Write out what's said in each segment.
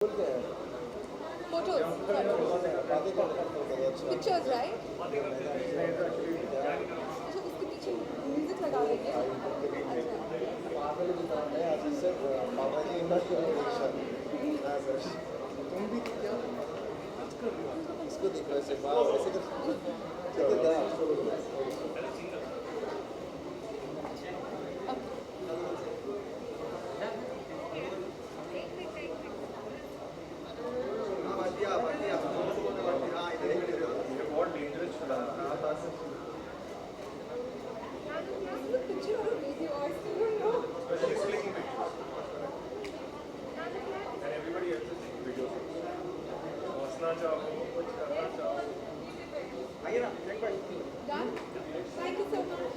Photos. Pictures, right? अच्छा उसके पीछे म्यूजिक लगा देंगे. इसको देखो ऐसे बाहर ऐसे कर बहुत डेंजरस चला picture or a video, I still don't know. especially clicking pictures and everybody else is taking videos हंसना चाहो कुछ करना चाहो आइए ना thank you Done? Thank you so much.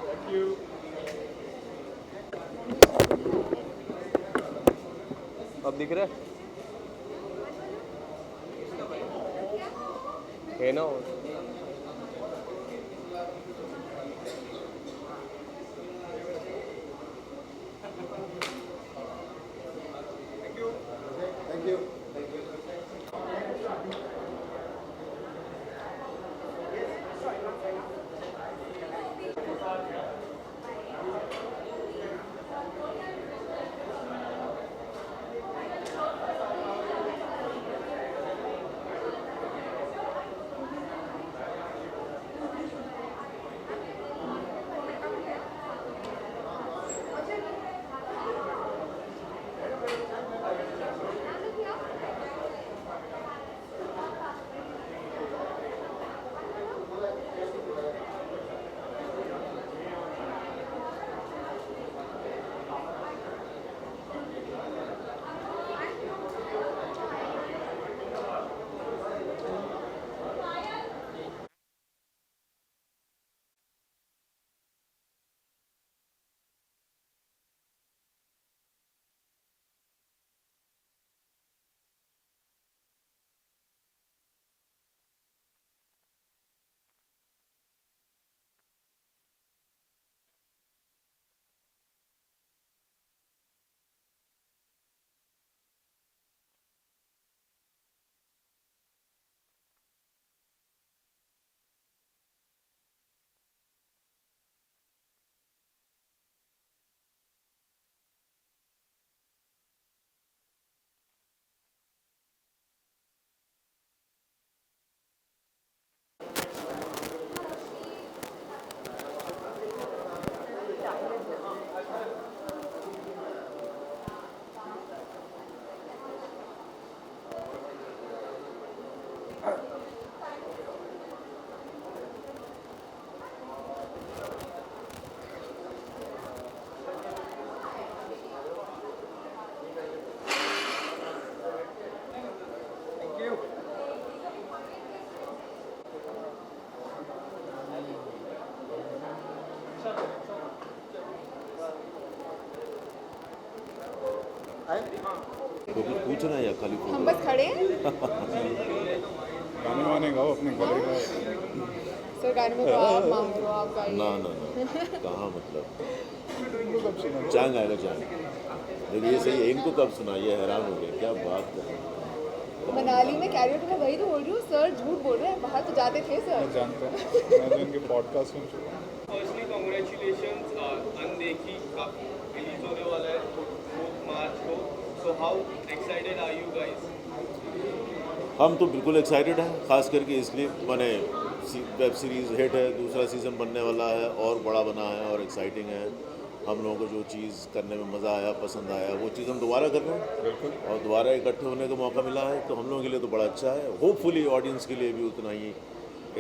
Thank you अब दिख रहा है ना. थैंक यू तो कुछ पूछना है या खाली हम बस खड़े हैं. गाने वाने गाओ अपने गले का. सर गाने में गाओ, आप मांग लो, आप गाइए. ना ना ना कहाँ मतलब इनको कब सुना? चांग आएगा चांग. लेकिन ये सही है, इनको कब सुना, ये हैरान हो गए क्या बात कर रहे हैं. मनाली में कैरियर में वही तो बोल रही हूँ. सर झूठ बोल रहे हैं, बाहर तो जाते थे सर. मैं जानता हूँ, मैं तो इनके पॉडकास्ट सुन चुका हूँ. Firstly congratulations. अनदेखी रिलीज होने वाला है 4 मार्च को. So how excited are you guys? हम तो बिल्कुल एक्साइटेड हैं, खास करके इसलिए मैंने वेब सीरीज़ हिट है, दूसरा सीज़न बनने वाला है और बड़ा बना है और एक्साइटिंग है. हम लोगों को जो चीज़ करने में मज़ा आया, पसंद आया, वो चीज़ हम दोबारा कर रहे हैं बिल्कुल. और दोबारा इकट्ठे होने का मौका मिला है तो हम लोगों के लिए तो बड़ा अच्छा है. होपफुली ऑडियंस के लिए भी उतना ही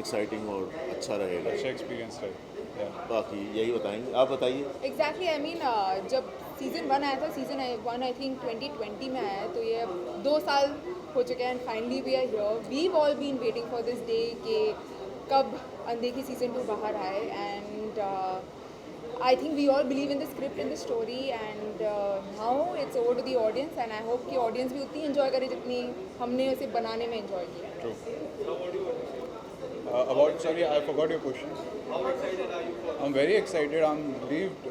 एक्साइटिंग और अच्छा रहेगा. अच्छा एक्सपीरियंस है. बाकी यही बताएंगे, आप बताइए. एग्जैक्टली. आई मीन जब सीज़न 1 आया था, सीज़न 1 आई थिंक 2020 में आया है, तो ये 2 साल हो चुके हैं. And finally we are here. We've all been waiting for this day कि कब अनदेखी सीज़न 2 बाहर आए. And I think we all believe in the script and the story, and now it's over to the audience, and I hope कि audience भी उतनी enjoy करे जितनी हमने उसे बनाने में enjoy किया. About, sorry, I forgot your question. How excited are you for? I'm very excited. I'm relieved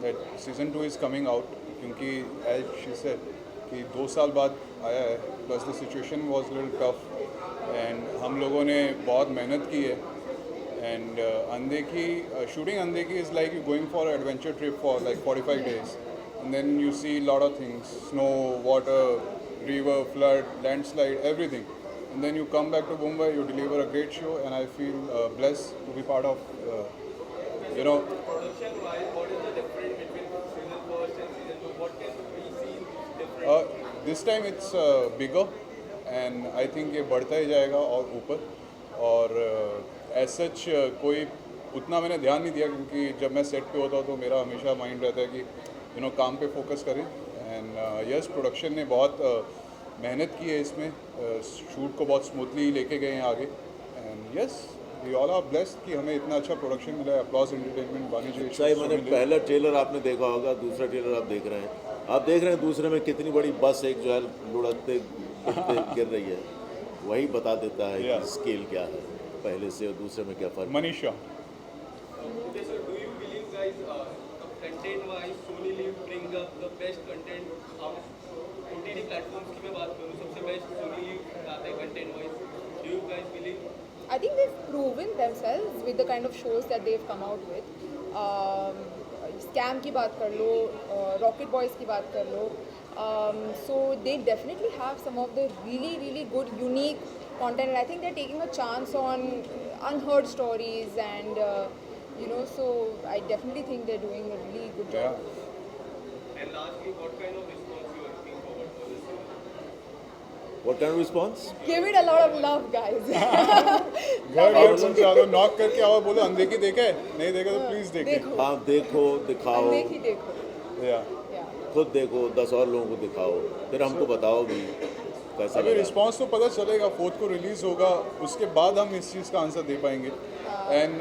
that season 2 is coming out. क्योंकि as she said कि 2 साल बाद आया है. Plus the situation was a little tough and हम लोगों ने बहुत मेहनत की है. And Andekhi, shooting Andekhi is like you going for an adventure trip for like 45 days. And then you see a lot of things: snow, water, river, flood, landslide, everything. And then you come back to Mumbai, you deliver a great show, and I feel blessed to be part of, Production-wise, what is the difference between season 1 and season 2? What can we see different? This time it's bigger, and I think ये बढ़ता ही जाएगा और ऊपर. और as such कोई उतना मैंने ध्यान नहीं दिया, क्योंकि जब मैं सेट पे होता हूँ तो मेरा हमेशा माइंड रहता है कि काम पे फोकस करें. एंड यस, प्रोडक्शन ने बहुत मेहनत की है इसमें. शूट को बहुत स्मूथली लेके गए हैं आगे. And yes, we all are blessed कि हमें इतना अच्छा प्रोडक्शन मिला है. अपलॉज एंटरटेनमेंट, बानी सही. मैंने पहला ट्रेलर आपने देखा होगा, दूसरा ट्रेलर आप देख रहे हैं. आप देख रहे हैं दूसरे में कितनी बड़ी बस एक जो है लुढ़कते गिर रही है. वही बता देता है कि स्केल क्या है पहले से और दूसरे में क्या फ़र्क. Manisha, Okay, so do you believe, guys, content-wise, Sony Live bring up the best content? OTT platforms की मैं बात करूँ, सबसे best Sony Live लाते हैं content-wise. Do you guys believe? I think they've proven themselves with the kind of shows that they've come out with. Scam की बात कर लो, Rocket Boys की बात कर लो. So they definitely have some of the really, really good, unique content, and I think they're taking a chance on unheard stories, and so I definitely think they're doing a really good job. And lastly, what kind of response you are looking forward for this season? What kind of response? Give it a lot of love, guys. घर पहुँचा दो, knock करके आओ, बोलो अंधेकी देखे, नहीं देखे तो प्लीज़ देखे. देखो, हाँ, देखो, दिखाओ, देखी देखो. Yeah. Yeah. खुद देखो, 10 और लोगों को दिखाओ, फिर हमको बताओ भी कैसा अभी लगा. रिस्पांस तो पता चलेगा, 4th को रिलीज़ होगा, उसके बाद हम इस चीज़ का आंसर दे पाएंगे. एंड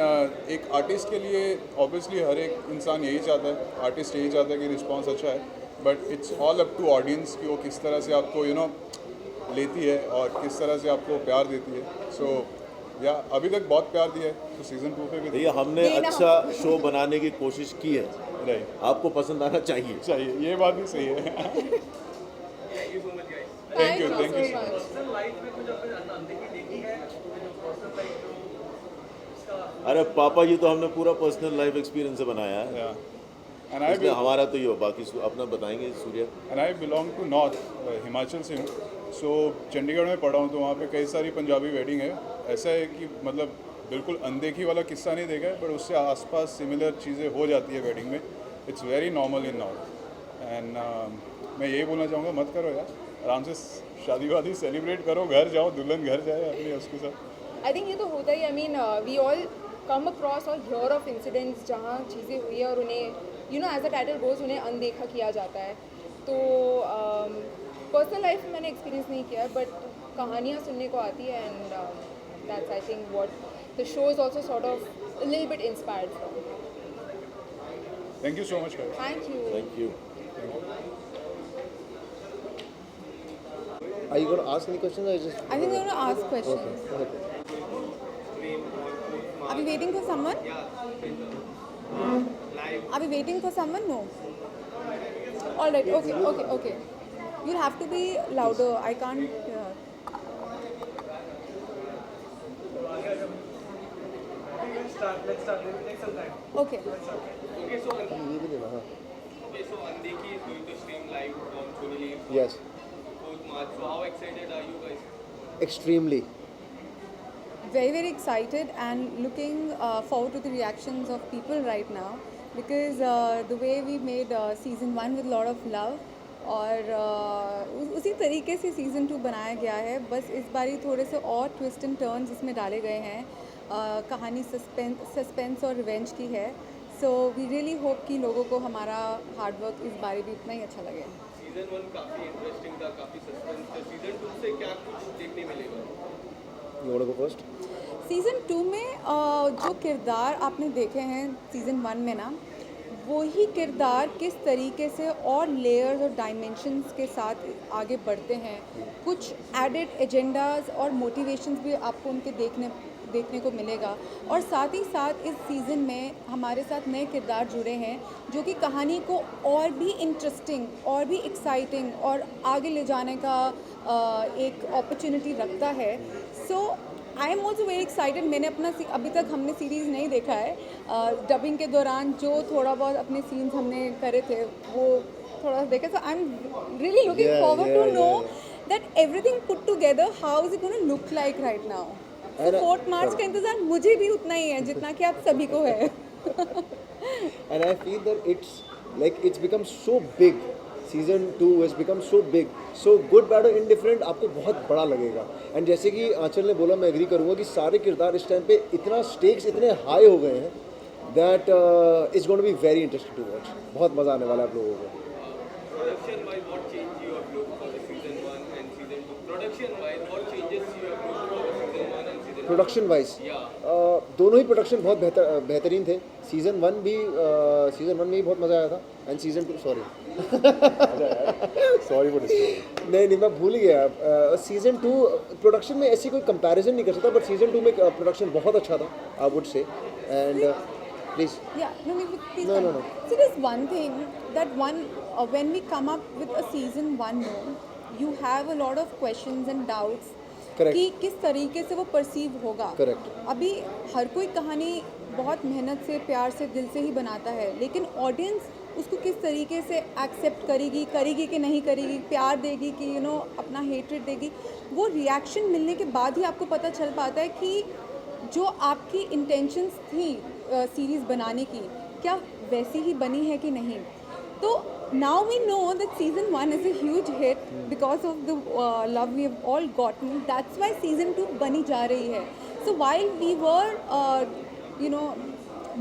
एक आर्टिस्ट के लिए ऑब्वियसली हर एक इंसान यही चाहता है, आर्टिस्ट यही चाहता है कि रिस्पांस अच्छा है. But it's all up to audience कि वो किस तरह से आपको लेती है और किस तरह से आपको प्यार देती है. सो या अभी तक बहुत प्यार दिया है, तो सीज़न 2 पे भी भैया हमने अच्छा शो बनाने की कोशिश की है, राइट आपको पसंद आना चाहिए. चाहिए. ये बात भी सही है. Thank you so much, guys. Thank you, so thank you so much. Personal life में कुछ अपने अनदेखी देखी है, जो personal life जो उसका अरे पापा जी तो हमने पूरा पर्सनल लाइफ एक्सपीरियंस से बनाया है. या एंड आई इसलिए हमारा तो ये हो, बाकी अपना बताएंगे Surya. And I belong to north, Himachal से हूँ. सो चंडीगढ़ में पढ़ा हूँ, तो वहाँ पे कई सारी पंजाबी वेडिंग है. ऐसा है कि मतलब बिल्कुल अनदेखी वाला किस्सा नहीं देखा है, बट उससे आसपास सिमिलर चीज़ें हो जाती है वेडिंग में. It's very normal in north. And मैं यही बोलना चाहूँगा, मत करो यार, आराम से शादी वादी सेलिब्रेट करो, घर जाओ, दुल्हन घर जाए अपने उसके साथ. I think ये तो होता ही. I mean, we all come across or hear of incidents जहाँ चीज़ें हुई है और उन्हें as the title goes, उन्हें अनदेखा किया जाता है. तो पर्सनल लाइफ में मैंने एक्सपीरियंस नहीं किया है, बट कहानियाँ सुनने को आती है, and that's I think what the show is also sort of a little bit inspired from. Thank you so much guys. Thank you. Thank you. Are you going to ask any questions or just? I think we're going to ask questions. Are we waiting for someone? Are we waiting for someone? No. All right. Okay. You'll have to be louder. I can't hear. Let's start. It will take some time. Okay. Okay, so Andekhi is going to stream live on Sony Live Yes, 4th March. So how excited are you guys? extremely. Very, very excited and looking forward to the reactions of people right now, because the way we made season 1 with a lot of love, और उसी तरीके से season 2 बनाया गया है. बस इस बारी थोड़े से और ट्विस्ट एंड टर्न्स इसमें डाले गए हैं. कहानी सस्पेंस और रिवेंज की है. सो वी रियली होप कि लोगों को हमारा हार्ड वर्क इस बारी भी उतना ही अच्छा लगे. सीजन 1 काफ़ी इंटरेस्टिंग था, काफ़ी सस्पेंस था. सीजन 2 से क्या कुछ देखने मिलेगा? You want to go first? Season 2 में जो किरदार आपने देखे हैं सीज़न 1 में ना, वही किरदार किस तरीके से और लेयर्स और डायमेंशंस के साथ आगे बढ़ते हैं. कुछ एडेड एजेंडाज और मोटिवेशंस भी आपको उनके देखने को मिलेगा। और साथ ही साथ इस सीज़न में हमारे साथ नए किरदार जुड़े हैं जो कि कहानी को और भी इंटरेस्टिंग और भी एक्साइटिंग और आगे ले जाने का एक अपॉर्चुनिटी रखता है। So I am also very excited. मैंने अपना अभी तक हमने सीरीज़ नहीं देखा है। डबिंग के दौरान जो थोड़ा बहुत अपने सीन्स हमने करे थे वो थोड़ा देखे। So I am really looking forward to know that everything put together how is it gonna look like right now. So 4 March का इंतज़ार मुझे भी उतना ही है जितना कि आप सभी को है। And I feel that it's become so big. Season 2 has become so big. So good, bad or indifferent आपको बहुत बड़ा लगेगा. And जैसे कि आंचल ने बोला, मैं एग्री करूँगा कि सारे किरदार इस टाइम पे इतना स्टेक्स इतने हाई हो गए हैं that it's going to be very interesting to watch. बहुत मज़ा आने वाला है आप लोगों को. Production wise, what changed your look for the season 1 and season 2? Production wise, what changes your look for the season 1 and season 2? Production wise Yeah. दोनों ही production बहुत बेहतरीन थे. सीज़न 1 में भी बहुत मज़ा आया था. And season 2 sorry for disturbing. नहीं मैं भूल गया. सीज़न 2 प्रोडक्शन में ऐसी कोई कंपैरिजन नहीं कर सकता, बट सीज़न 2 में प्रोडक्शन बहुत अच्छा था, I would say. And please Yeah, no, please. No. So there's one thing that when we come up with a season 1, you have a lot of questions and doubts. Correct. कि किस तरीके से वो perceive होगा. Correct. अभी हर कोई कहानी बहुत मेहनत से, प्यार से, दिल से ही बनाता है, लेकिन ऑडियंस उसको किस तरीके से एक्सेप्ट करेगी कि नहीं करेगी, प्यार देगी कि अपना हेट्रेड देगी, वो रिएक्शन मिलने के बाद ही आपको पता चल पाता है कि जो आपकी इंटेंशंस थी सीरीज़ बनाने की, क्या वैसी ही बनी है कि नहीं. तो now we know that season 1 is a huge hit because of the love we have all gotten. That's why season 2 बनी जा रही है. So while we were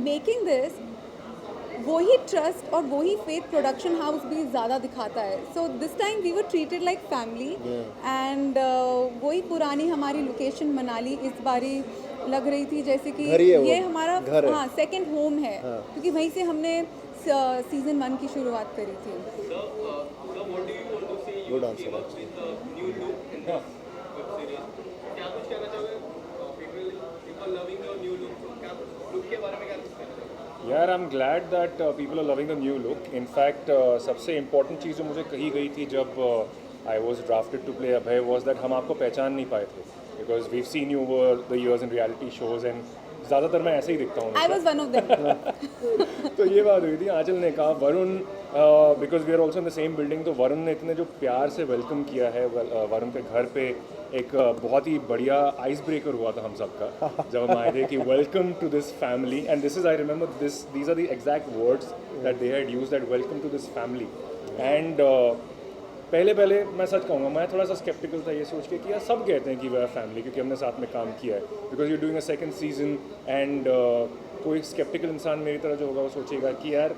making this, वही ट्रस्ट और वही फेथ प्रोडक्शन हाउस भी ज़्यादा दिखाता है. So this time we were treated like family. And वही पुरानी हमारी लोकेशन मनाली इस बारी लग रही थी जैसे कि ये हमारा सेकंड होम है, क्योंकि वहीं से हमने सीजन 1 की शुरुआत करी थी. What do you want to say? You came up with a new look in this web series. क्या कुछ कहना चाहोगे? People loving your new look. क्या look के बारे में क्या कुछ कहना चाहोगे? यार I am glad that people are loving the new look. In fact सबसे इम्पॉर्टेंट चीज़ जो मुझे कही गई थी जब I was drafted to play Abhay was that हम आपको पहचान नहीं पाए थे, because we've seen you over the years in reality shows and ज़्यादातर मैं ऐसे ही दिखता हूँ. I was one of them. तो ये बात हुई थी. आंचल ने कहा Varun, because we are also in the same building, तो वरुण ने इतने जो प्यार से वेलकम किया है. वरुण के घर पे एक बहुत ही बढ़िया आइस ब्रेकर हुआ था हम सबका जब हम आए थे कि welcome to this family. And this is, I remember these are the exact words that they had used, that welcome to this family. And पहले मैं सच कहूँगा, मैं थोड़ा सा स्केप्टिकल था ये सोच के कि यार सब कहते हैं कि वे आर फैमिली, क्योंकि हमने साथ में काम किया है, because you doing a second season. And कोई स्केप्टिकल इंसान मेरी तरह जो होगा वो सोचेगा कि यार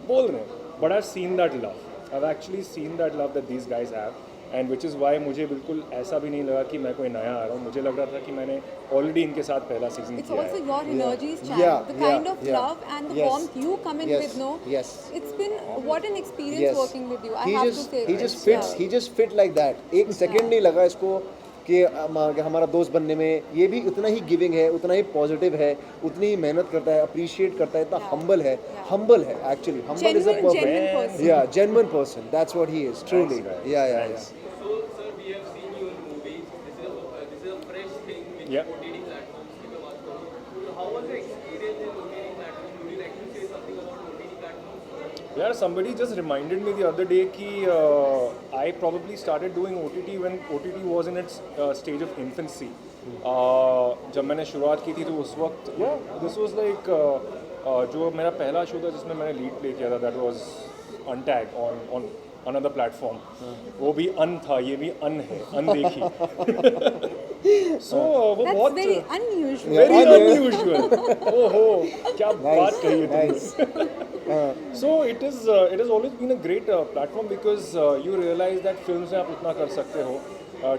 बोल रहे हैं. But I have seen that love, I have actually seen that love that these guys have. And which is why मुझे बिल्कुल ऐसा भी नहीं लगा कि मैं कोई नया आ रहा हूँ. मुझे लग रहा था कि मैंने ऑलरेडी इनके साथ पहला सीजन It's किया also है. your energies, Chan. Yeah, The kind yeah, of yeah. love and the Yes. warmth you come in Yes, with, no? yes. It's been what an experience Yes. working with you. I have to say. he just fits. He just fit like that. एक second नहीं लगा इसको कि हमारा दोस्त बनने में. ये भी उतना ही गिविंग है, उतना ही पॉजिटिव है, उतनी ही मेहनत करता है, अप्रिशिएट करता है, इतना हम्बल है. हम्बल है actually. Humble is a Genuine person. Yeah, genuine person. That's what he is. Truly. guys. Yeah. So, sir, we have seen you in movies. This is a fresh thing with Yeah. OTT platforms. की मैं बात करूँ. So, how was your experience in OTT platforms? Would you like to say something about OTT platforms? Yeah, somebody just reminded me the other day कि I probably started doing OTT when OTT was in its stage of infancy. जब मैंने शुरुआत की थी तो उस वक्त this was like जो मेरा पहला शो था जिसमें मैंने लीड प्ले किया था, that was Untag on another platform. वो भी अन था, ये भी अन है, अनदेखी. So वो That's बहुत very unusual. very unusual. ओहो क्या बात कही है तुमने. So it has always been a great platform because you realize that films में आप उतना कर सकते हो.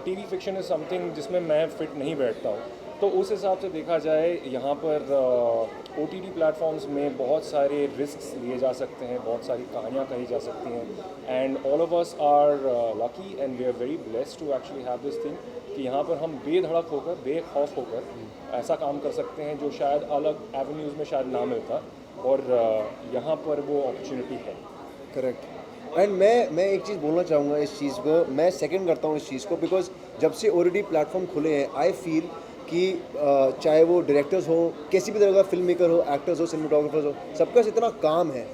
TV fiction is something जिसमें मैं फिट नहीं बैठता हूँ. तो उस हिसाब से देखा जाए यहाँ पर OTT प्लेटफॉर्म्स में बहुत सारे रिस्क्स लिए जा सकते हैं, बहुत सारी कहानियाँ कही जा सकती हैं. And all of us are lucky and we are very blessed to actually have this thing. कि यहाँ पर हम बेधड़क होकर बेखौफ होकर ऐसा काम कर सकते हैं जो शायद अलग एवेन्यूज़ में शायद ना मिलता, और यहाँ पर वो अपॉर्चुनिटी है। करेक्ट। एंड मैं एक चीज़ बोलना चाहूँगा इस चीज़ को, मैं सेकंड करता हूँ इस चीज़ को, बिकॉज जब से ओटीटी प्लेटफॉर्म खुले हैं आई फील कि चाहे वो डायरेक्टर्स हो, किसी भी तरह का फिल्म मेकर हो, एक्टर्स हो, सिनेमाटोग्राफर्स हो, सबका इतना काम है,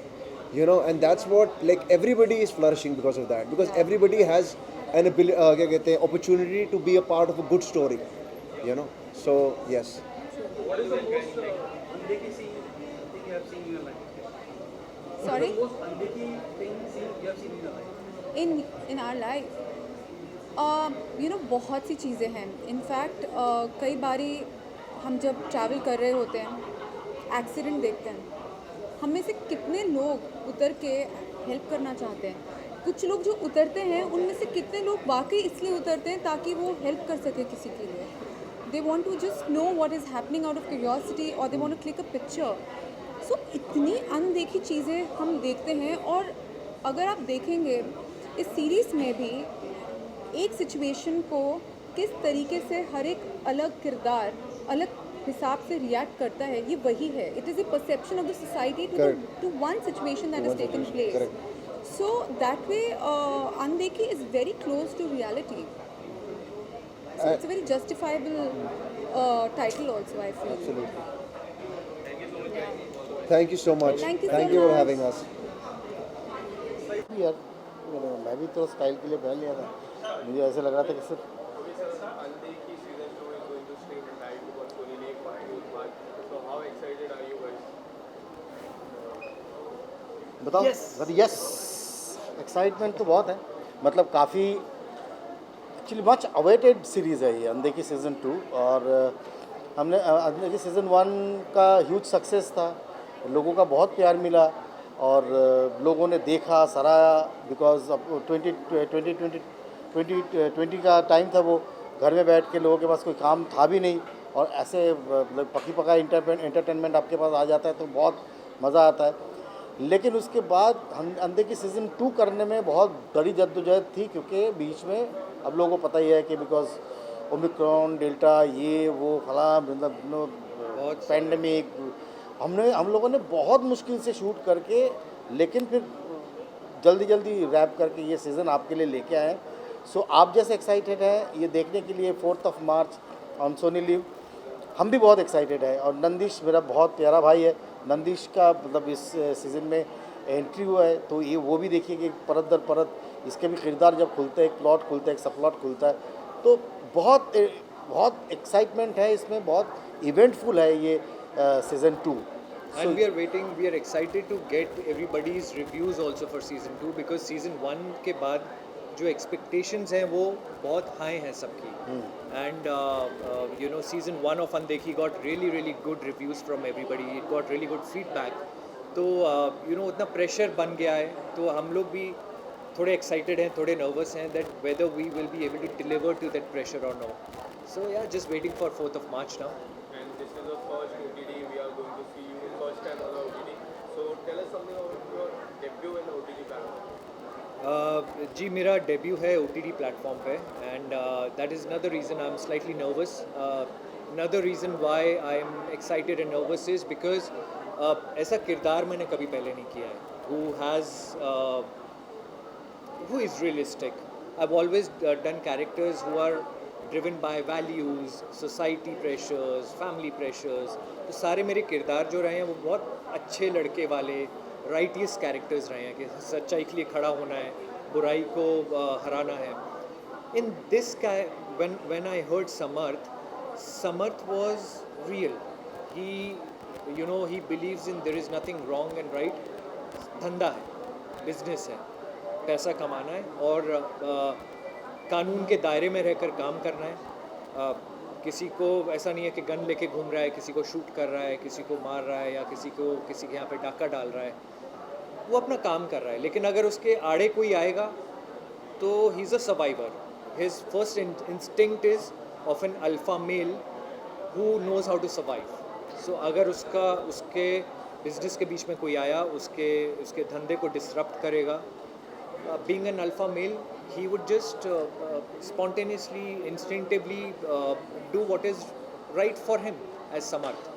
you know, and that's what like everybody is flourishing because of that, because everybody has an क्या कहते हैं opportunity to be a part of a good story, you know, so yes. What is the most undeki thing you have seen in your life? Sorry? What is the most undeki thing you have seen in your life? in our life, you know, बहुत सी चीज़ें हैं. In fact कई बारी हम जब travel कर रहे होते हैं, एक्सीडेंट देखते हैं, हम में से कितने लोग उतर के हेल्प करना चाहते हैं. कुछ लोग जो उतरते हैं उनमें से कितने लोग वाकई इसलिए उतरते हैं ताकि वो हेल्प कर सके किसी के लिए. They want to just know what is happening out of curiosity, or they want to click a picture. So इतनी अनदेखी चीज़ें हम देखते हैं. और अगर आप देखेंगे इस सीरीज़ में भी एक सिचुएशन को किस तरीके से हर एक अलग किरदार अलग हिसाब से रिएक्ट करता है, ये वही है. It is a perception of the society to one situation that is taken place. So that way Undekhi is very close to reality. So it's a very justifiable title also, I feel. Absolutely. Thank you so much. Thank you so Thank you for much. having us. यार मैं भी तो style के लिए पहन लिया था. मुझे ऐसे लग रहा था कि सिर्फ Andeki season 2 is going to stream tonight because Sony Live buying it back. So how excited are you guys? बताओ. यस, एक्साइटमेंट तो बहुत है. मतलब काफ़ी एक्चुअली मच अवेटेड सीरीज़ है ये अनदेखी सीज़न 2. और हमने अनदेखी सीज़न 1 का ह्यूज सक्सेस था, लोगों का बहुत प्यार मिला और लोगों ने देखा, सराहा. बिकॉज अब 2020 का टाइम था, वो घर में बैठ के लोगों के पास कोई काम था भी नहीं, और ऐसे पकी पका एंटरटेनमेंट आपके पास आ जाता है तो बहुत मज़ा आता है. लेकिन उसके बाद हम अनदेखी सीज़न 2 करने में बहुत बड़ी जद्दोजहद थी, क्योंकि बीच में अब लोगों को पता ही है कि बिकॉज ओमिक्रॉन, डेल्टा, ये वो फला, मतलब पैंडमिक, हम लोगों ने बहुत मुश्किल से शूट करके, लेकिन फिर जल्दी रैप करके ये सीज़न आपके लिए लेके आए. सो आप जैसे एक्साइटेड हैं ये देखने के लिए 4 मार्च ऑन सोनी लिव, हम भी बहुत एक्साइटेड है. और नंदिश मेरा बहुत प्यारा भाई है. नंदिश का मतलब इस सीज़न में एंट्री हुआ है, तो ये वो भी देखिए कि परत दर परत इसके भी किरदार जब खुलते हैं, एक प्लॉट खुलता है, एक सब प्लॉट खुलता है, तो बहुत एक्साइटमेंट है इसमें. बहुत इवेंटफुल है ये season 2. And we are excited to get everybody's reviews also for season 2, because season 1 के बाद जो expectations हैं वो बहुत high हैं सबकी. And you know, season 1 of Andekhi got really good reviews from everybody. It got really good feedback. तो you know, उतना pressure बन गया है, तो हम लोग भी थोड़े excited हैं, थोड़े nervous हैं that whether we will be able to deliver to that pressure or not. So yeah, just waiting for 4th of March now. And this is the first OTT we are going to see you first time on the OTT. So tell us something about your debut in the OTT platform. जी मेरा debut है OTT platform पे, and that is another reason I am slightly nervous. Another reason why I am excited and nervous is because ऐसा किरदार मैंने कभी पहले नहीं किया है who is realistic. I've always done characters who are driven by values, society pressures, family pressures. तो सारे मेरे किरदार जो रहे हैं वो बहुत अच्छे लड़के वाले राइटियस कैरेक्टर्स रहे हैं कि सच्चाई के लिए खड़ा होना है, बुराई को हराना है. In this when I heard Samarth was real. He believes in there is nothing wrong and right. धंधा है, बिजनेस है, पैसा कमाना है और कानून के दायरे में रहकर काम करना है. किसी को ऐसा नहीं है कि गन लेके घूम रहा है, किसी को शूट कर रहा है, किसी को मार रहा है या किसी के यहाँ पे डाका डाल रहा है. वो अपना काम कर रहा है, लेकिन अगर उसके आड़े कोई आएगा तो ही is a survivor. His first instinct is of an alpha male who knows how to survive. So अगर उसके बिजनेस के बीच में कोई आया, उसके धंधे को डिसरप्ट करेगा, being an alpha mail he would just spontaneously, instinctively do what is right for him as Samarth.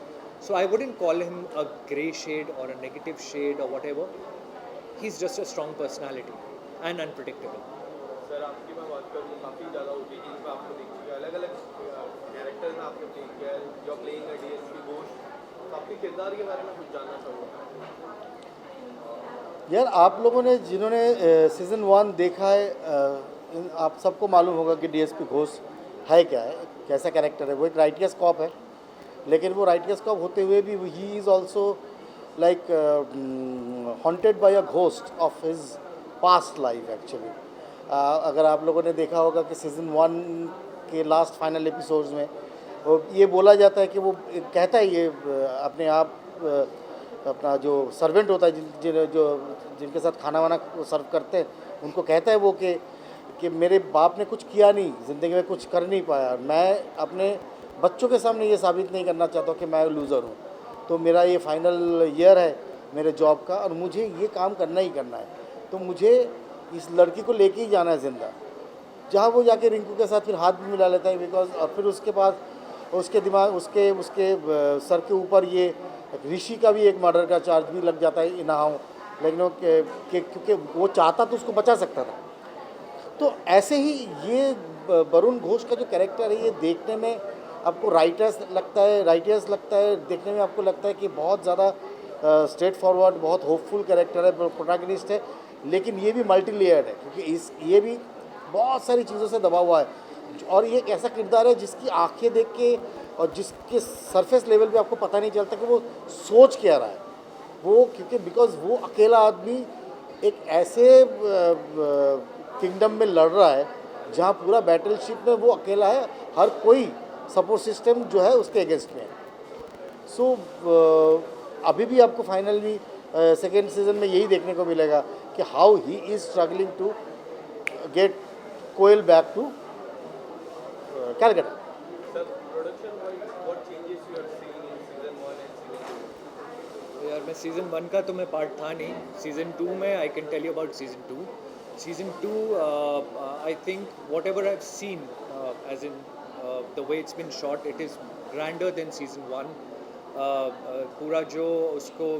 So I wouldn't call him a grey shade or a negative shade or whatever. He's just a strong personality and unpredictable. Sir आपकी मैं बात करूँ काफ़ी ज़्यादा OTT पे आपको देख चुके हैं अलग अलग कैरेक्टर में आपने प्ले किया है जो प्लेइंग है DSP घोष तो आपके किरदार के बारे में कुछ जानना चाहूँगा यार आप लोगों ने जिन्होंने सीज़न 1 देखा है आप सबको मालूम होगा कि डीएसपी घोष है क्या है, कैसा कैरेक्टर है। वो एक राइटियस कॉप है, लेकिन वो राइटियस कॉप होते हुए भी he is also like haunted by a ghost of his past life actually. अगर आप लोगों ने देखा होगा कि सीज़न 1 के लास्ट फाइनल एपिसोड्स में वो ये बोला जाता है कि वो कहता है ये अपने आप अपना जो सर्वेंट होता है जिनके साथ खाना वाना सर्व करते हैं उनको कहता है वो कि मेरे बाप ने कुछ किया नहीं, ज़िंदगी में कुछ कर नहीं पाया, मैं अपने बच्चों के सामने ये साबित नहीं करना चाहता हूँ कि मैं लूज़र हूँ, तो मेरा ये फाइनल ईयर है मेरे जॉब का और मुझे ये काम करना ही करना है, तो मुझे इस लड़की को लेके ही जाना है ज़िंदा। जहाँ वो जाके रिंकू के साथ फिर हाथ भी मिला लेता है बिकॉज और फिर उसके बाद उसके दिमाग उसके सर के ऊपर ये ऋषि का भी एक मर्डर का चार्ज भी लग जाता है इनाम, लेकिन वो क्योंकि वो चाहता तो उसको बचा सकता था। तो ऐसे ही ये वरुण घोष का जो कैरेक्टर है ये देखने में आपको राइटर्स लगता है, देखने में आपको लगता है कि बहुत ज़्यादा स्ट्रेट फॉरवर्ड बहुत होपफुल कैरेक्टर है, प्रोटैगनिस्ट है, लेकिन ये भी मल्टी लेयर्ड है क्योंकि ये भी बहुत सारी चीज़ों से दबा हुआ है और ये एक ऐसा किरदार है जिसकी आंखें देख के और जिसके सरफेस लेवल पे आपको पता नहीं चलता कि वो सोच क्या रहा है वो, क्योंकि बिकॉज वो अकेला आदमी एक ऐसे किंगडम में लड़ रहा है जहाँ पूरा बैटलशिप में वो अकेला है, हर कोई सपोर्ट सिस्टम जो है उसके अगेंस्ट में है। सो अभी भी आपको फाइनली सेकेंड सीजन में यही देखने को मिलेगा कि how he is struggling to get Koyal back to Calcutta. Sir production wise what changes you are seeing in season 1 and season 2? तो यार मैं सीज़न 1 का तो मैं पार्ट था नहीं, सीज़न 2 में I can tell you about season 2. Season 2, I think whatever I've seen, as in the way it's been shot, it is grander than Season 1. पूरा जो उसको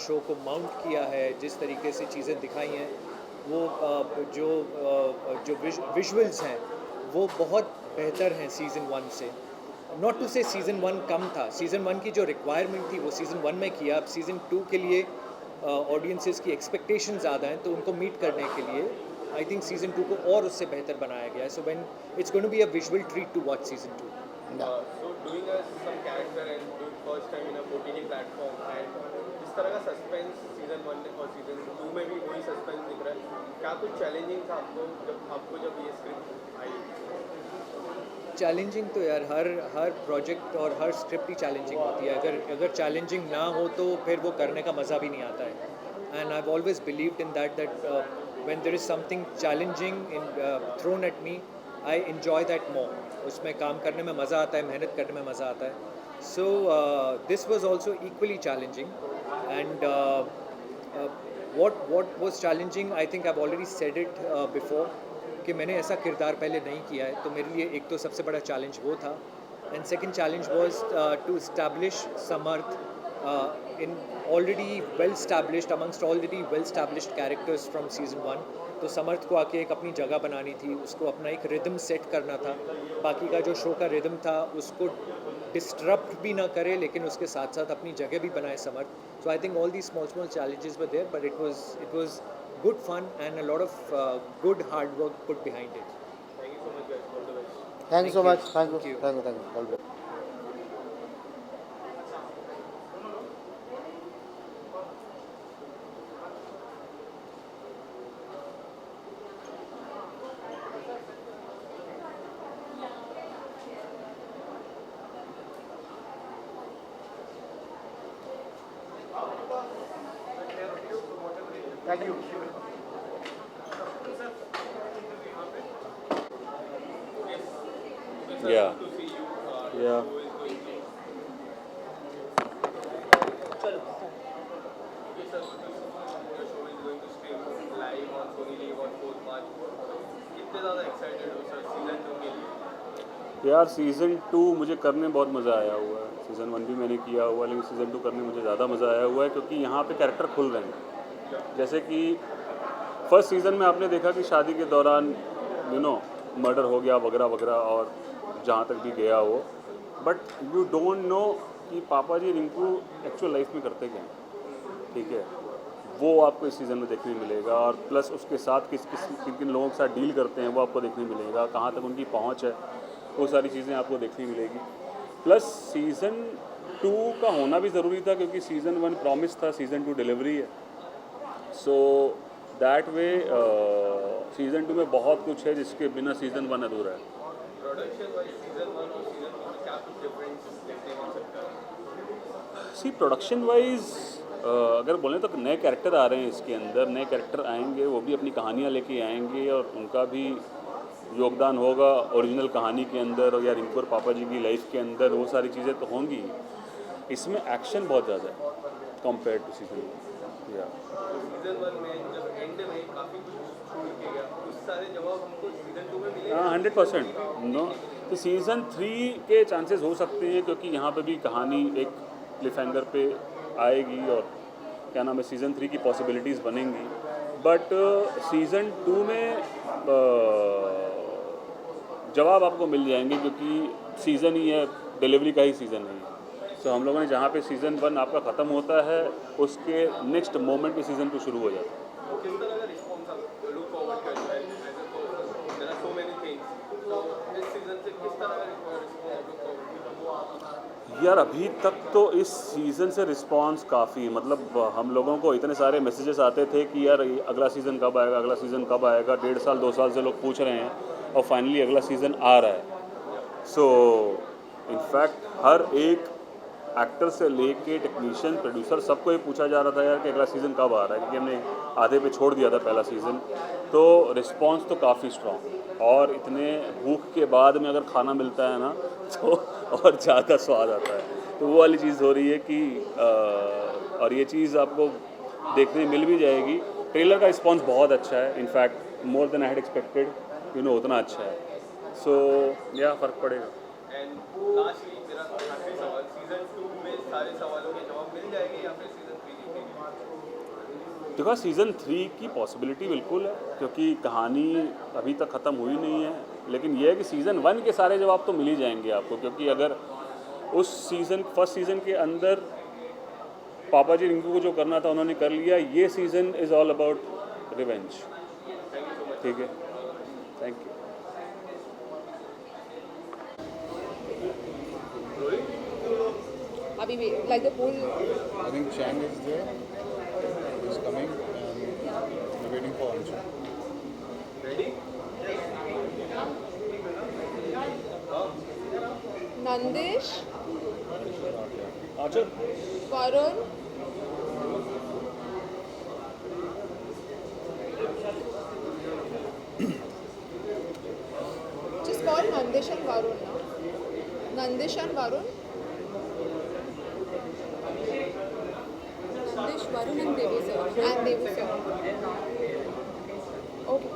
शो को माउंट किया है, जिस तरीके से चीज़ें दिखाई हैं, वो जो विजुअल्स हैं वो बहुत बेहतर हैं सीज़न 1 से. नॉट टू से सीज़न 1 कम था, सीज़न 1 की जो रिक्वायरमेंट थी वो सीज़न 1 में किया. अब सीज़न 2 के लिए ऑडियंसेस की एक्सपेक्टेशन ज़्यादा हैं, तो उनको मीट करने के लिए आई थिंक सीज़न 2 को और उससे बेहतर बनाया गया है. So when it's going to be a visual treat to watch season 2. So doing some character and doing first time in a OTT platform and इस तरह का सस्पेंस सीजन 1 और सीजन 2 में भी वही सस्पेंस दिख रहा है, क्या कुछ चैलेंजिंग था आपको जब ये स्क्रिप्ट आई? चैलेंजिंग तो यार हर प्रोजेक्ट और हर स्क्रिप्ट ही चैलेंजिंग होती है. अगर चैलेंजिंग ना हो तो फिर वो करने का मज़ा भी नहीं आता है. And I have always believed in that when there is something challenging in thrown at me, I enjoy that more. उसमें काम करने में मज़ा आता है, मेहनत करने में मज़ा आता है. So this was also equally challenging. And what was challenging, I think I've already said it before, कि मैंने ऐसा किरदार पहले नहीं किया है, तो मेरे लिए एक तो सबसे बड़ा चैलेंज वो था. And second challenge was to establish Samarth in already well established amongst already well established characters from season 1. तो समर्थ को आके एक अपनी जगह बनानी थी, उसको अपना एक रिदम सेट करना था. बाकी का जो शो का रिदम था उसको डिस्टरप्ट भी ना करे, लेकिन उसके साथ साथ अपनी जगह भी बनाए समर्थ. So I think all the small challenges were there, but it was good fun and a lot of good hard work put behind it. Thank you so much guys, all the best. Thank you so much. Thank Thank you. you. All the best. Thank you. Yeah. To see you. Yeah. Who is going to? Okay sir, your show is going to stream live on Sony Live on 4th March. सबसे ज़्यादा excited हो sir season 2 के लिए? यार season 2 मुझे करने में बहुत मज़ा आया हुआ है। सीज़न 1 भी मैंने किया हुआ, लेकिन सीज़न 2 करने में मुझे ज़्यादा मज़ा आया हुआ है क्योंकि यहाँ पे कैरेक्टर खुल रहे हैं। जैसे कि फर्स्ट सीज़न में आपने देखा कि शादी के दौरान मर्डर हो गया वगैरह वगैरह, और जहाँ तक भी गया वो, बट यू डोंट नो कि पापा जी रिंकू एक्चुअल लाइफ में करते क्या हैं, ठीक है। वो आपको इस सीज़न में देखने मिलेगा, और प्लस उसके साथ किन किन लोगों के साथ डील करते हैं वो आपको देखने मिलेगा, कहाँ तक उनकी पहुँच है, वो सारी चीज़ें आपको देखने मिलेगी। प्लस सीज़न 2 का होना भी ज़रूरी था क्योंकि सीज़न 1 प्रॉमिस था, सीज़न 2 डिलीवरी है। सो दैट वे सीज़न 2 में बहुत कुछ है जिसके बिना सीज़न 1 अधूरा है। प्रोडक्शन वाइज सीजन 1 और सीजन 2 में क्या कुछ डिफरेंस देखने मिल सकता है? सी प्रोडक्शन वाइज अगर बोलें तो नए कैरेक्टर आ रहे हैं इसके अंदर, नए कैरेक्टर आएंगे, वो भी अपनी कहानियाँ लेके आएंगे और उनका भी योगदान होगा ओरिजिनल कहानी के अंदर, या रिंकू और पापा जी की लाइफ के अंदर, वो सारी चीज़ें तो होंगी। इसमें एक्शन बहुत ज़्यादा है कंपेयर टू सीजन 1। या सीजन 1 में जब एंड में काफ़ी कुछ छूट के गया, उस सारे जवाब हमको सीजन 2 में मिले? हाँ 100% नो। तो सीज़न 3 के चांसेस हो सकते हैं क्योंकि यहाँ पे भी कहानी एक क्लिफ हैंगर पे आएगी और क्या नाम है सीज़न 3 की पॉसिबिलिटीज़ बनेंगी। बट सीज़न 2 में जवाब आपको मिल जाएंगे क्योंकि सीज़न ही है, डिलीवरी का ही सीज़न है। सो हम लोगों ने जहाँ पे सीज़न 1 आपका ख़त्म होता है उसके नेक्स्ट मोमेंट पे सीज़न 2 शुरू हो जाता है। तो किस तरह का रिस्पॉन्स आप लुक फॉरवर्ड करते हैं? There are so many things, तो इस सीजन से किस तरह का रिस्पॉन्स लुक फॉरवर्ड करते हैं? यार अभी तक तो इस सीज़न से रिस्पांस काफ़ी, मतलब हम लोगों को इतने सारे मैसेजेस आते थे कि यार अगला सीज़न कब आएगा, अगला सीज़न कब आएगा। 1.5 साल 2 साल से लोग पूछ रहे हैं और फाइनली अगला सीज़न आ रहा है। सो इनफैक्ट हर एक एक्टर से लेके टेक्नीशियन, प्रोड्यूसर, सबको ये पूछा जा रहा था यार कि अगला सीज़न कब आ रहा है, क्योंकि हमने आधे पे छोड़ दिया था पहला सीज़न। तो रिस्पांस तो काफ़ी स्ट्रॉन्ग, और इतने भूख के बाद में अगर खाना मिलता है ना तो और ज़्यादा स्वाद आता है। तो वो वाली चीज़ हो रही है कि और ये चीज़ आपको देखने मिल भी जाएगी। ट्रेलर का रिस्पांस बहुत अच्छा है, in fact more than I had expected, उतना अच्छा है। सो या फ़र्क पड़ेगा। एंड लास्टली मेरा आखिरी सवाल, सीजन 2 में सारे सवालों के जवाब मिल जाएंगे या फिर सीजन 3 देखेंगे? देखो सीज़न 3 की पॉसिबिलिटी बिल्कुल है क्योंकि कहानी अभी तक ख़त्म हुई नहीं है, लेकिन यह है कि सीज़न 1 के सारे जवाब तो मिल ही जाएंगे आपको, क्योंकि अगर उस फर्स्ट सीज़न के अंदर पापा जी रिंकू को जो करना था उन्होंने कर लिया। ये season is all about revenge. ठीक है, थैंक यू। अभी भी like the whole I think Chang is there. He's coming, and we're waiting for Anshu. Ready? Nandish, अच्छा Varun, just call Nandish and Varun now. Nandish and Varun. Nandish, Varun and Devi sir. And they will. Okay.